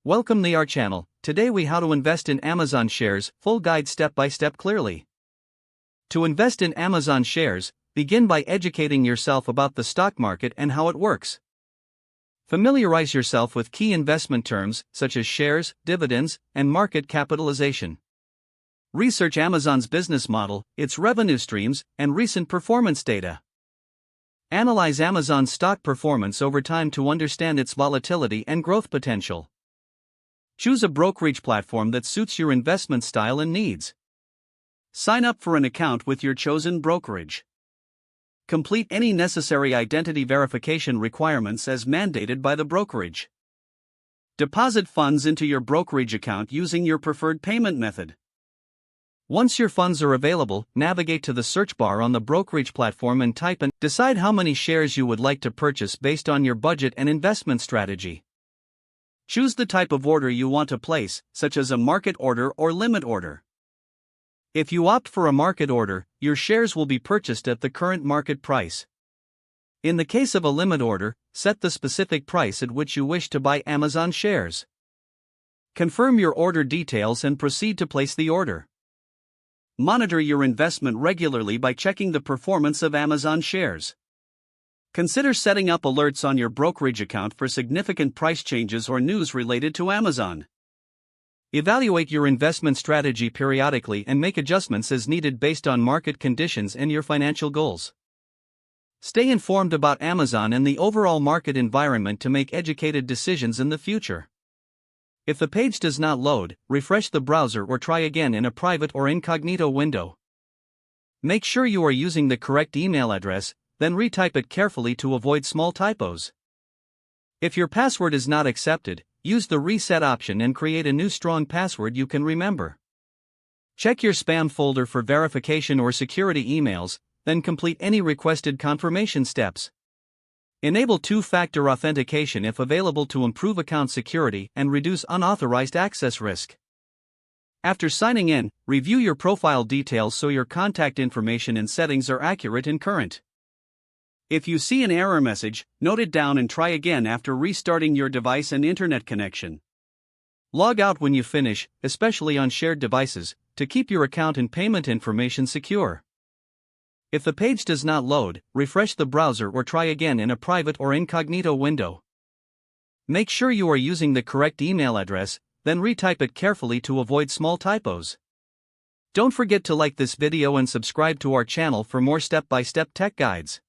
Welcome to our channel. Today we how to invest in Amazon shares, full guide step by step clearly. To invest in Amazon shares, begin by educating yourself about the stock market and how it works. Familiarize yourself with key investment terms such as shares, dividends, and market capitalization. Research Amazon's business model, its revenue streams, and recent performance data. Analyze Amazon's stock performance over time to understand its volatility and growth potential. Choose a brokerage platform that suits your investment style and needs. Sign up for an account with your chosen brokerage. Complete any necessary identity verification requirements as mandated by the brokerage. Deposit funds into your brokerage account using your preferred payment method. Once your funds are available, navigate to the search bar on the brokerage platform and type and decide how many shares you would like to purchase based on your budget and investment strategy. Choose the type of order you want to place, such as a market order or limit order. If you opt for a market order, your shares will be purchased at the current market price. In the case of a limit order, set the specific price at which you wish to buy Amazon shares. Confirm your order details and proceed to place the order. Monitor your investment regularly by checking the performance of Amazon shares. Consider setting up alerts on your brokerage account for significant price changes or news related to Amazon. Evaluate your investment strategy periodically and make adjustments as needed based on market conditions and your financial goals. Stay informed about Amazon and the overall market environment to make educated decisions in the future. If the page does not load, refresh the browser or try again in a private or incognito window. Make sure you are using the correct email address, then retype it carefully to avoid small typos. If your password is not accepted, use the reset option and create a new strong password you can remember. Check your spam folder for verification or security emails, then complete any requested confirmation steps. Enable two-factor authentication if available to improve account security and reduce unauthorized access risk. After signing in, review your profile details so your contact information and settings are accurate and current. If you see an error message, note it down and try again after restarting your device and internet connection. Log out when you finish, especially on shared devices, to keep your account and payment information secure. If the page does not load, refresh the browser or try again in a private or incognito window. Make sure you are using the correct email address, then retype it carefully to avoid small typos. Don't forget to like this video and subscribe to our channel for more step-by-step tech guides.